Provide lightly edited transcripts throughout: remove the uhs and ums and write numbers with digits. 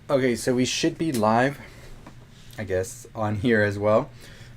Okay, so we should be live, I guess, on here as well.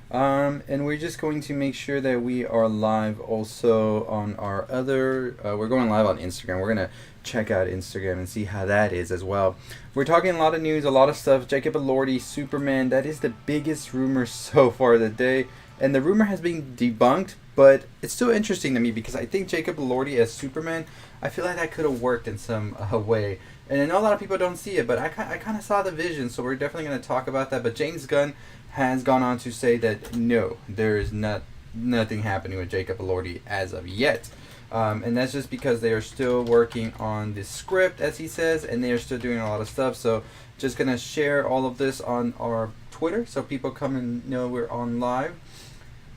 And we're just going to make sure that we are live also on our other. We're going live on Instagram. We're going to check out Instagram and see how that is as well. We're talking a lot of news, a lot of stuff. Jacob Elordi, Superman, that is the biggest rumor so far of the day. And the rumor has been debunked, but it's still interesting to me because I think Jacob Elordi as Superman, I feel like that could have worked in some way. And I know a lot of people don't see it, but I kind of saw the vision, so we're definitely going to talk about that. But James Gunn has gone on to say that no, there is nothing happening with Jacob Elordi as of yet. And that's just because they are still working on the script, as he says, and they are still doing a lot of stuff. So just going to share all of this on our Twitter so people come and know we're on live.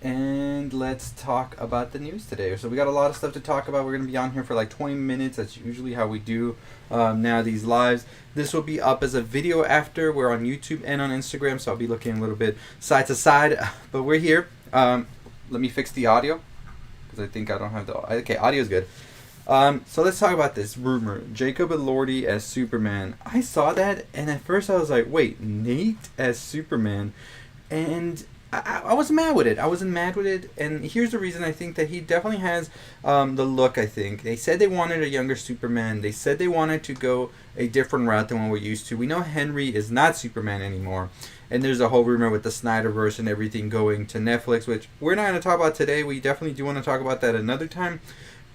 And let's talk about the news today. So we got a lot of stuff to talk about. We're going to be on here for like 20 minutes. That's usually how we do now these lives. This will be up as a video after. We're on YouTube and on Instagram, so I'll be looking a little bit side to side. But we're here. Let me fix the audio because I think I don't have the... Okay, audio is good. So let's talk about this rumor. Jacob Elordi as Superman. I saw that, and at first I was like, wait, Nate as Superman? And... I wasn't mad with it. I wasn't mad with it. And here's the reason. I think that he definitely has the look, I think. They said they wanted a younger Superman. They said they wanted to go a different route than what we're used to. We know Henry is not Superman anymore. And there's a whole rumor with the Snyderverse and everything going to Netflix, which we're not going to talk about today. We definitely do want to talk about that another time.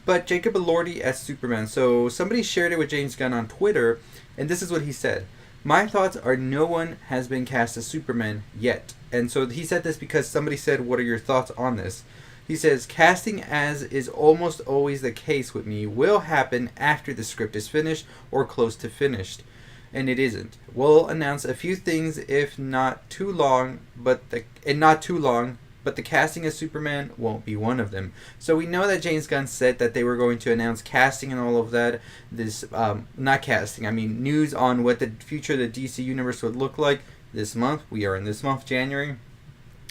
But Jacob Elordi as Superman. So somebody shared it with James Gunn on Twitter, and this is what he said. My thoughts are no one has been cast as Superman yet. And so he said this because somebody said, what are your thoughts on this? He says, casting, as is almost always the case with me, will happen after the script is finished or close to finished. And it isn't. We'll announce a few things if not too long, but the casting of Superman won't be one of them. So we know that James Gunn said that they were going to announce casting and all of that. This, not casting, I mean news on what the future of the DC Universe would look like this month. We are in this month, January.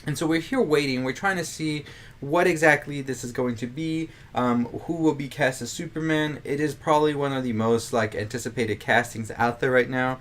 And so we're here waiting. We're trying to see what exactly this is going to be. Who will be cast as Superman? It is probably one of the most anticipated castings out there right now.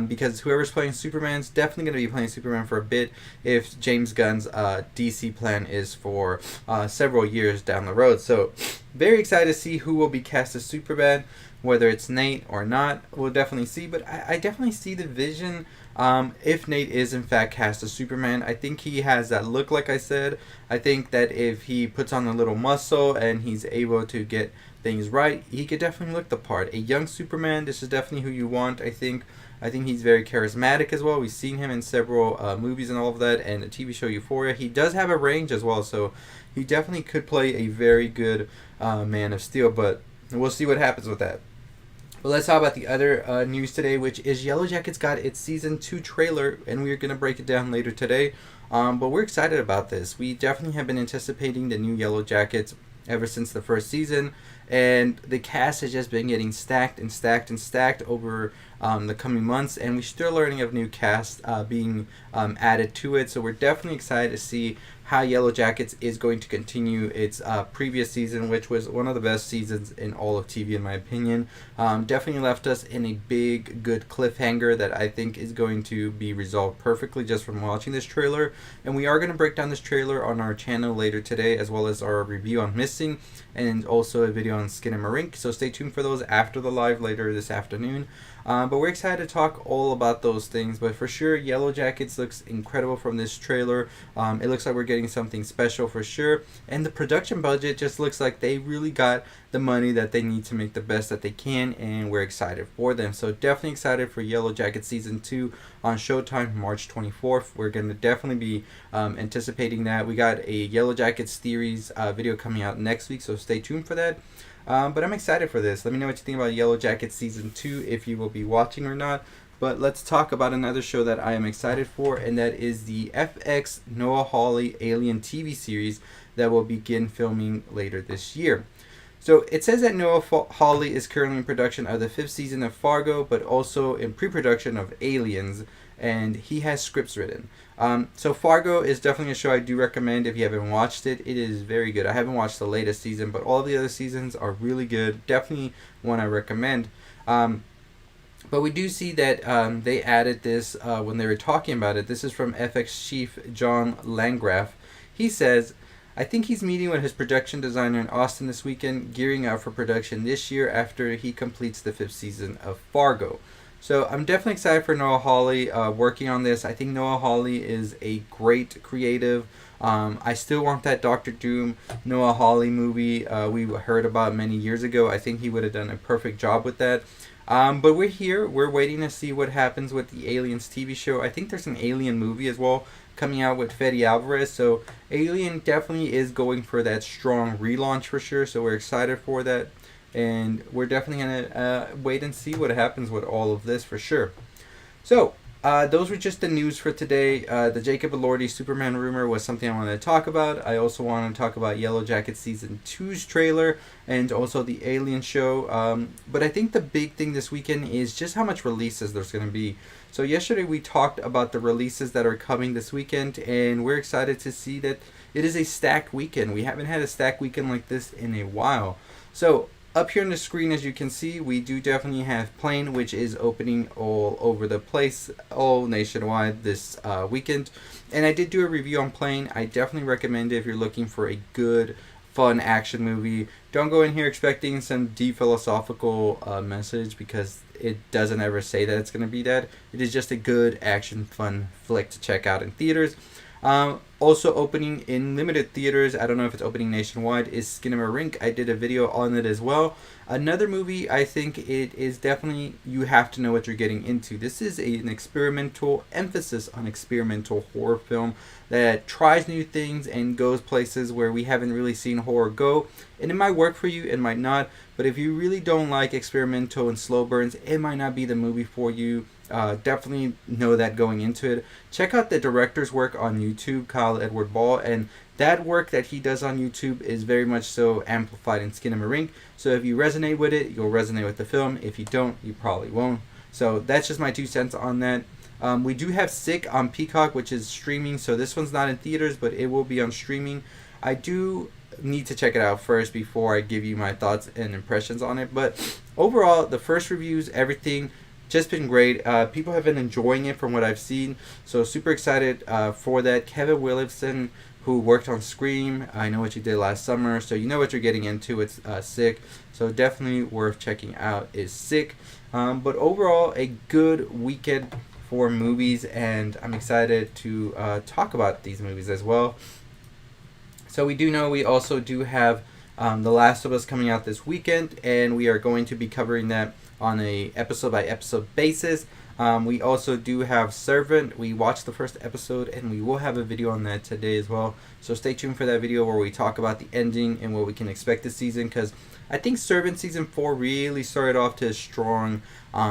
Because whoever's playing Superman is definitely going to be playing Superman for a bit if James Gunn's DC plan is for several years down the road. So very excited to see who will be cast as Superman, whether it's Nate or not. We'll definitely see, but I definitely see the vision. If Nate is in fact cast as Superman, I think he has that look, like I said. I think that if he puts on a little muscle and he's able to get things right, he could definitely look the part. A young Superman, this is definitely who you want, I think. I think he's very charismatic as well. We've seen him in several movies and all of that, and the TV show Euphoria. He does have a range as well, so he definitely could play a very good Man of Steel, but we'll see what happens with that. But let's talk about the other news today, which is Yellowjackets got its Season 2 trailer, and we're going to break it down later today. But we're excited about this. We definitely have been anticipating the new Yellowjackets ever since the first season, and the cast has just been getting stacked and stacked and stacked over the coming months, and we're still learning of new cast being added to it. So we're definitely excited to see how Yellowjackets is going to continue its previous season, which was one of the best seasons in all of TV in my opinion. Definitely left us in a big, good cliffhanger that I think is going to be resolved perfectly just from watching this trailer. And we are going to break down this trailer on our channel later today, as well as our review on Missing, and also a video on Skin and Marink. So stay tuned for those after the live later this afternoon. But we're excited to talk all about those things. But for sure, Yellowjackets looks incredible from this trailer. It looks like we're getting something special for sure. And the production budget just looks like they really got the money that they need to make the best that they can. And we're excited for them. So definitely excited for Yellowjackets Season 2 on Showtime March 24th. We're going to definitely be anticipating that. We got a Yellowjackets theories video coming out next week. So stay tuned for that. But I'm excited for this. Let me know what you think about Yellowjackets Season 2, if you will be watching or not. But let's talk about another show that I am excited for, and that is the FX Noah Hawley Alien TV series that will begin filming later this year. So it says that Noah Hawley is currently in production of the 5th season of Fargo, but also in pre-production of Aliens, and he has scripts written. So Fargo is definitely a show I do recommend if you haven't watched it. It is very good. I haven't watched the latest season, but all the other seasons are really good. Definitely one I recommend. But we do see that they added this when they were talking about it. This is from FX chief John Landgraf. He says, I think he's meeting with his production designer in Austin this weekend, gearing up for production this year after he completes the 5th season of Fargo. So I'm definitely excited for Noah Hawley working on this. I think Noah Hawley is a great creative. I still want that Doctor Doom Noah Hawley movie we heard about many years ago. I think he would have done a perfect job with that. But we're here. We're waiting to see what happens with the Aliens TV show. I think there's an Alien movie as well coming out with Fede Alvarez. So Alien definitely is going for that strong relaunch for sure. So we're excited for that. And we're definitely going to wait and see what happens with all of this for sure. So those were just the news for today. The Jacob Elordi Superman rumor was something I wanted to talk about. I also want to talk about Yellowjackets Season 2's trailer and also the Alien show. But I think the big thing this weekend is just how much releases there's going to be. So yesterday we talked about the releases that are coming this weekend, and we're excited to see that it is a stacked weekend. We haven't had a stacked weekend like this in a while. So up here on the screen, as you can see, we do definitely have Plane, which is opening all over the place, all nationwide this weekend. And I did do a review on Plane. I definitely recommend it if you're looking for a good, fun action movie. Don't go in here expecting some deep philosophical message, because it doesn't ever say that it's going to be that. It is just a good action, fun flick to check out in theaters. Also opening in limited theaters, I don't know if it's opening nationwide, is Skinamarink. I did a video on it as well. Another movie, I think it is definitely, you have to know what you're getting into. This is an experimental, emphasis on experimental horror film that tries new things and goes places where we haven't really seen horror go. And it might work for you, it might not. But if you really don't like experimental and slow burns, it might not be the movie for you. Definitely know that going into it. Check out the director's work on YouTube, Kyle Edward Ball, and that work that he does on YouTube is very much so amplified in Skinamarink. So if you resonate with it, you'll resonate with the film. If you don't, you probably won't. So that's just my 2 cents on that. We do have Sick on Peacock, which is streaming. So this one's not in theaters, but it will be on streaming. I do need to check it out first before I give you my thoughts and impressions on it. But overall, the first reviews, everything, just been great. People have been enjoying it from what I've seen. So super excited for that. Kevin Williamson, who worked on Scream, I know what you did last summer, so you know what you're getting into. It's Sick. So definitely worth checking out is Sick. But overall, a good weekend for movies, and I'm excited to talk about these movies as well. So we do know we also do have The Last of Us coming out this weekend, and we are going to be covering that on a episode by episode basis. We also do have Servant. We watched the first episode, and we will have a video on that today as well. So stay tuned for that video where we talk about the ending and what we can expect this season, because I think Servant Season 4 really started off to a strong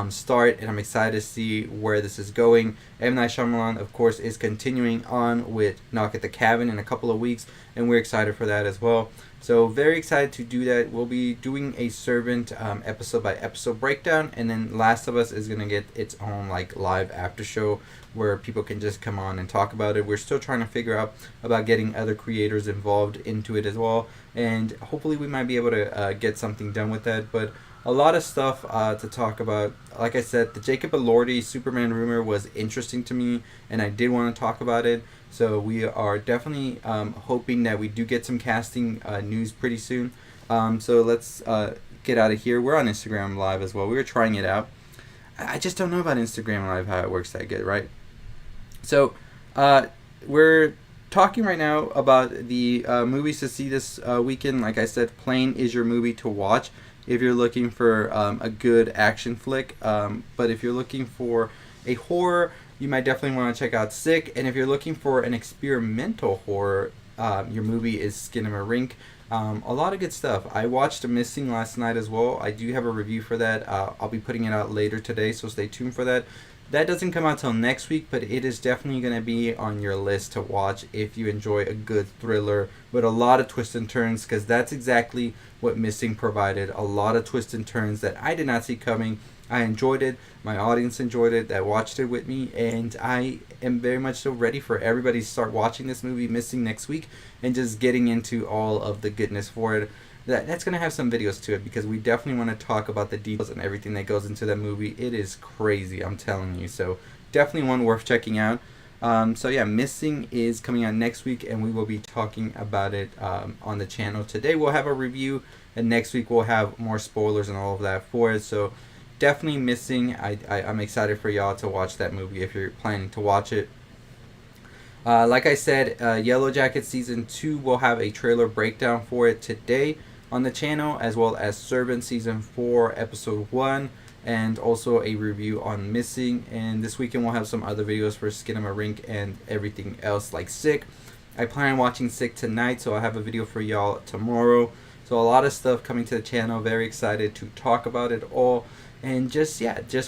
start, and I'm excited to see where this is going. M. Night Shyamalan, of course, is continuing on with Knock at the Cabin in a couple of weeks, and we're excited for that as well. So very excited to do that. We'll be doing a Servant episode by episode breakdown, and then Last of Us is going to get its own like live after show where people can just come on and talk about it. We're still trying to figure out about getting other creators involved into it as well, and hopefully we might be able to get something done with that. But a lot of stuff to talk about. Like I said, the Jacob Elordi Superman rumor was interesting to me, and I did want to talk about it. So we are definitely hoping that we do get some casting news pretty soon. So let's get out of here. We're on Instagram Live as well. We were trying it out. I just don't know about Instagram Live, how it works that good, right? So we're talking right now about the movies to see this weekend. Like I said, Plane is your movie to watch if you're looking for a good action flick. But if you're looking for a horror, you might definitely want to check out Sick. And if you're looking for an experimental horror, your movie is Skinamarink. A lot of good stuff. I watched Missing last night as well. I do have a review for that. I'll be putting it out later today, so stay tuned for that. That doesn't come out till next week, but it is definitely going to be on your list to watch if you enjoy a good thriller with a lot of twists and turns, because that's exactly what Missing provided. A lot of twists and turns that I did not see coming. I enjoyed it. My audience enjoyed it that watched it with me, and I am very much so ready for everybody to start watching this movie Missing next week and just getting into all of the goodness for it. that's going to have some videos to it, because we definitely want to talk about the details and everything that goes into that movie. It is crazy, I'm telling you. So definitely one worth checking out. So yeah, Missing is coming out next week, and we will be talking about it on the channel. Today we'll have a review, and next week we'll have more spoilers and all of that for it. So definitely Missing. I'm excited for y'all to watch that movie if you're planning to watch it. Like I said, Yellowjackets Season 2 will have a trailer breakdown for it today on the channel, as well as Servant Season 4 Episode 1, and also a review on Missing. And this weekend we'll have some other videos for Skinamarink and everything else like Sick. I plan on watching Sick tonight, so I'll have a video for y'all tomorrow. So a lot of stuff coming to the channel. Very excited to talk about it all. And just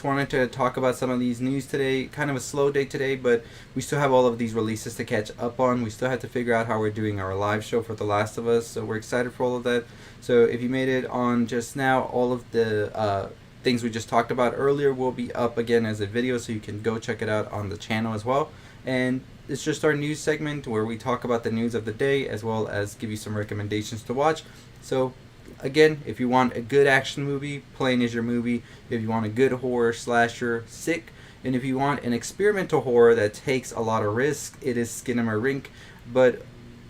wanted to talk about some of these news today. Kind of a slow day today, but we still have all of these releases to catch up on. We still have to figure out how we're doing our live show for The Last of Us, so we're excited for all of that. So if you made it on just now, all of the things we just talked about earlier will be up again as a video, so you can go check it out on the channel as well. And it's just our news segment where we talk about the news of the day, as well as give you some recommendations to watch. So again, if you want a good action movie, Plane is your movie. If you want a good horror slasher, Sick. And if you want an experimental horror that takes a lot of risk, it is Skinamarink. But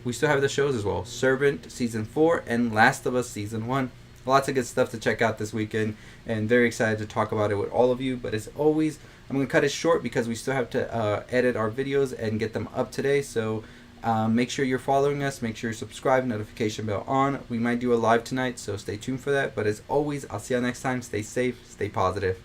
we still have the shows as well. Servant Season 4 and Last of Us Season 1. Lots of good stuff to check out this weekend, and very excited to talk about it with all of you. But as always, I'm going to cut it short because we still have to edit our videos and get them up today. So make sure you're following us. Make sure you're subscribed, notification bell on. We might do a live tonight, so stay tuned for that. But as always, I'll see you next time. Stay safe, stay positive.